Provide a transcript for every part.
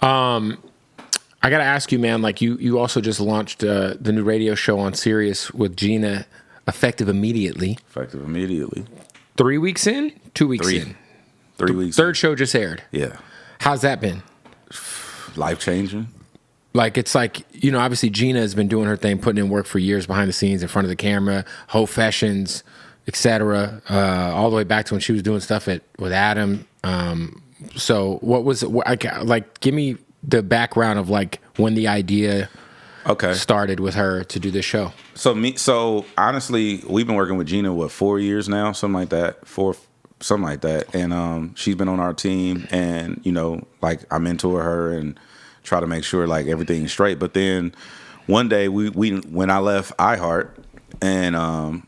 I got to ask you, man, like you also just launched the new radio show on Sirius with Gina, effective immediately. 3 weeks in? 2 weeks in? 3 weeks. Third show just aired. Yeah. How's that been? Life-changing. Like, it's like, obviously Gina has been doing her thing, putting in work for years behind the scenes, in front of the camera, whole fashions, etc. All the way back to when she was doing stuff with Adam. So what was like? Give me the background of like when the idea started with her to do this show. So honestly, we've been working with Gina 4 years now, something like that, and she's been on our team, and like I mentor her and try to make sure like everything's straight. But then one day when I left iHeart and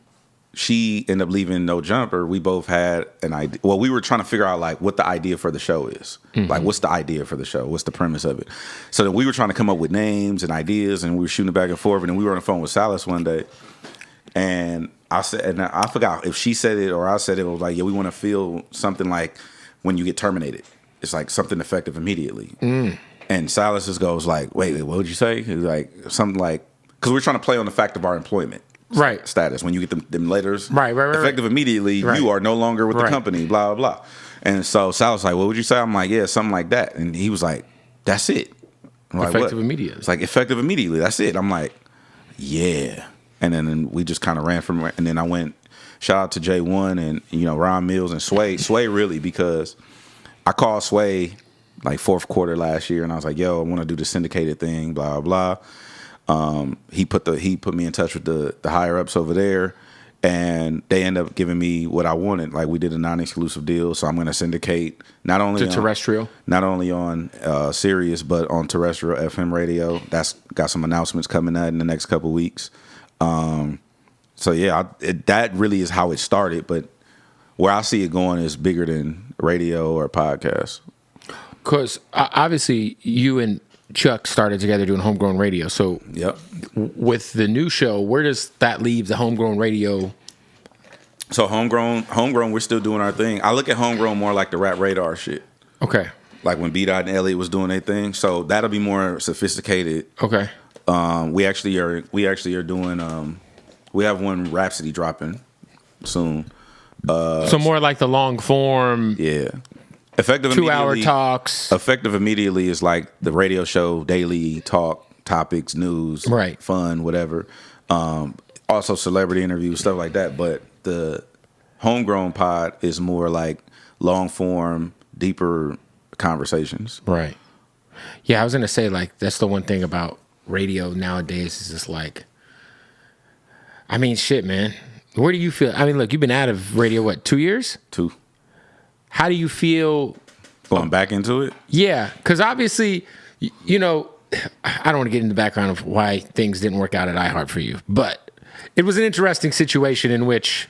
she ended up leaving No Jumper, we both had an idea. Well, we were trying to figure out like what the idea for the show is. Mm-hmm. Like, what's the idea for the show? What's the premise of it? So then we were trying to come up with names and ideas, and we were shooting it back and forth. And then we were on the phone with Salas one day, and I said, and I forgot if she said it or I said it. It was like, yeah, we want to feel something like when you get terminated. It's like something effective immediately. Mm. And Salas just goes like, wait, what would you say? It was like something like, because we're trying to play on the fact of our employment. Right. Status. When you get them letters, right, effective immediately, you are no longer with the company, blah, blah, blah. And so Sal was like, what would you say? I'm like, yeah, something like that. And he was like, that's it. I'm effective like, immediately. It's like effective immediately. That's it. I'm like, yeah. And then we just kind of ran from, and then I went, shout out to J1 and, Ron Mills and Sway. Sway really, because I called Sway like fourth quarter last year, and I was like, yo, I want to do the syndicated thing, blah, blah. He put me in touch with the higher ups over there, and they end up giving me what I wanted. Like, we did a non-exclusive deal, so I'm going to syndicate not only to terrestrial, not only on Sirius, but on terrestrial FM radio. That's got some announcements coming out in the next couple weeks. So yeah, that really is how it started. But where I see it going is bigger than radio or podcast. Because obviously you and Chuck started together doing homegrown radio. So yep. With the new show, where does that leave the homegrown radio? So homegrown, we're still doing our thing. I look at homegrown more like the Rap Radar shit. Okay. Like when B-Dot and Elliot was doing their thing. So that'll be more sophisticated. Okay. We actually are doing. We have one Rhapsody dropping soon. So more like the long form. Yeah. Effective 2-hour talks. Effective immediately is like the radio show, daily talk, topics, news, right, fun, whatever. Also celebrity interviews, stuff like that. But the homegrown pod is more like long form, deeper conversations. Right. Yeah, I was gonna say, like, that's the one thing about radio nowadays is just like, I mean, shit, man. Where do you feel? I mean, look, you've been out of radio, what, 2 years? 2. How do you feel going back into it? Yeah, because obviously, I don't want to get into the background of why things didn't work out at iHeart for you, but it was an interesting situation in which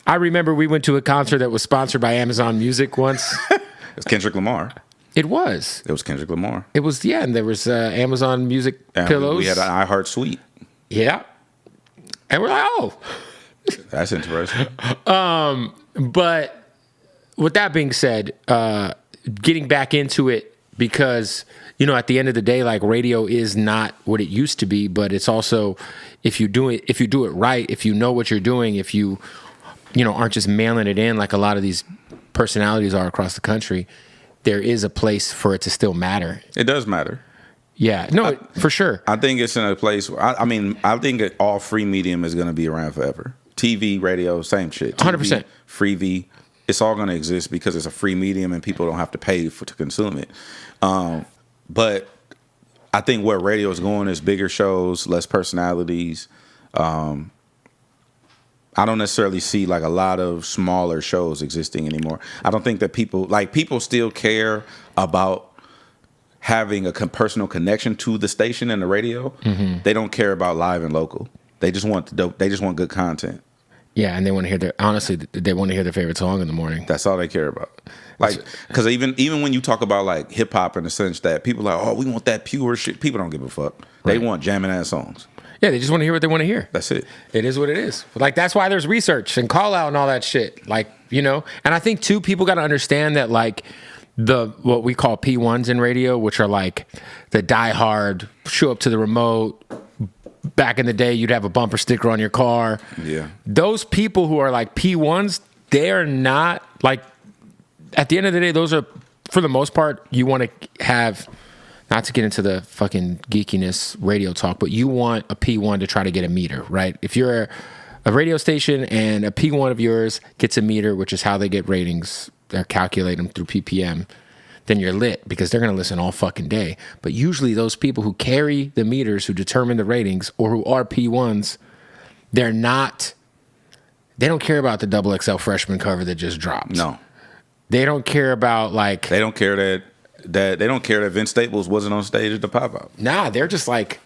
I remember we went to a concert that was sponsored by Amazon Music once. It was Kendrick Lamar. It was. It was Kendrick Lamar. It was, yeah, and there was Amazon Music and pillows. We had an iHeart suite. Yeah. And we're like, oh. That's interesting. But with that being said, getting back into it, because, at the end of the day, like, radio is not what it used to be, but it's also, if you do it right, if you know what you're doing, if you aren't just mailing it in like a lot of these personalities are across the country, there is a place for it to still matter. It does matter. Yeah, no, for sure. I think it's in a place where, I think that all free medium is going to be around forever. TV, radio, same shit. 100%. Freebie, it's all going to exist because it's a free medium and people don't have to pay to consume it. But I think where radio is going is bigger shows, less personalities. I don't necessarily see like a lot of smaller shows existing anymore. I don't think that people still care about having a personal connection to the station and the radio. Mm-hmm. They don't care about live and local. They just want good content. Yeah, and they want to hear they want to hear their favorite song in the morning. That's all they care about. Like, because even when you talk about like hip hop in the sense that people are like, oh, we want that pure shit. People don't give a fuck. Right. They want jamming ass songs. Yeah, they just want to hear what they want to hear. That's it. It is what it is. Like, that's why there's research and call out and all that shit. Like, and I think too, people got to understand that, like, what we call P1s in radio, which are like the diehard, show up to the remote. Back in the day, you'd have a bumper sticker on your car. Yeah. Those people who are like P1s, they're not like, at the end of the day, those are, for the most part, you want to have, not to get into the fucking geekiness radio talk, but you want a P1 to try to get a meter, right? If you're a radio station and a P1 of yours gets a meter, which is how they get ratings, they're calculating them through PPM, then you're lit because they're going to listen all fucking day. But usually those people who carry the meters, who determine the ratings, or who are P1s, they don't care about the double XL freshman cover that just dropped. No. They don't care about like... They don't care that they don't care that Vince Staples wasn't on stage at the pop-out. Nah, they're just like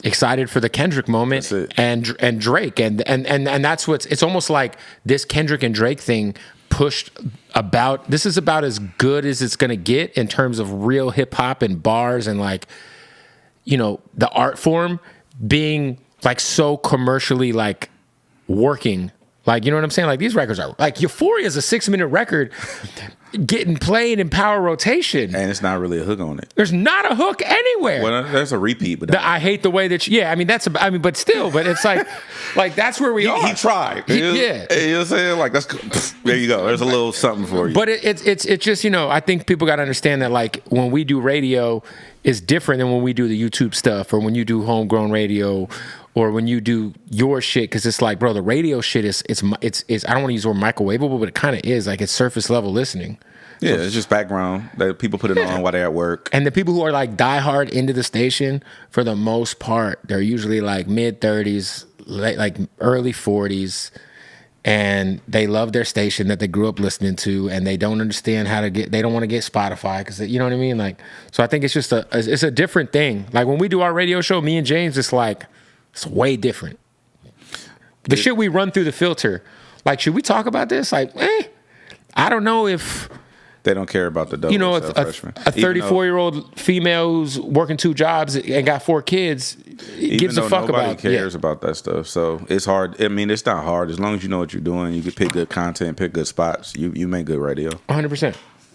excited for the Kendrick moment and Drake. And that's what's... It's almost like this Kendrick and Drake thing pushed about... This is about as good as it's going to get in terms of real hip-hop and bars and like, you know, the art form being like so commercially like working. Like, you know what I'm saying? Like, these records are... Like, Euphoria is a 6-minute record getting played in power rotation. And it's not really a hook on it. There's not a hook anywhere. Well, there's a repeat, but... I hate the way that... but still, but it's like that's where we are. He tried. Yeah. You know what I'm saying? Like, there you go. There's a little something for you. But it's just, you know, I think people got to understand that, like, when we do radio, is different than when we do the YouTube stuff or when you do homegrown radio or when you do your shit, because it's like, bro, the radio shit is I don't want to use the word microwavable, but it kind of is. Like, it's surface level listening. Yeah, it's just background that people put it on while they're at work. And the people who are like diehard into the station, for the most part, they're usually like mid-30s, like early 40s, and they love their station that they grew up listening to, and they don't understand how to they don't want to get Spotify because, you know what I mean? Like, so I think it's just it's a different thing. Like, when we do our radio show, me and James, it's like, it's way different. The shit we run through the filter, like, should we talk about this? Like, I don't know if... They don't care about the double, you know, a freshman. 34-year-old female who's working 2 jobs and got 4 kids gives a fuck about. Nobody cares about that stuff. So it's hard. I mean, it's not hard. As long as you know what you're doing, you can pick good content, pick good spots. You make good radio. 100%.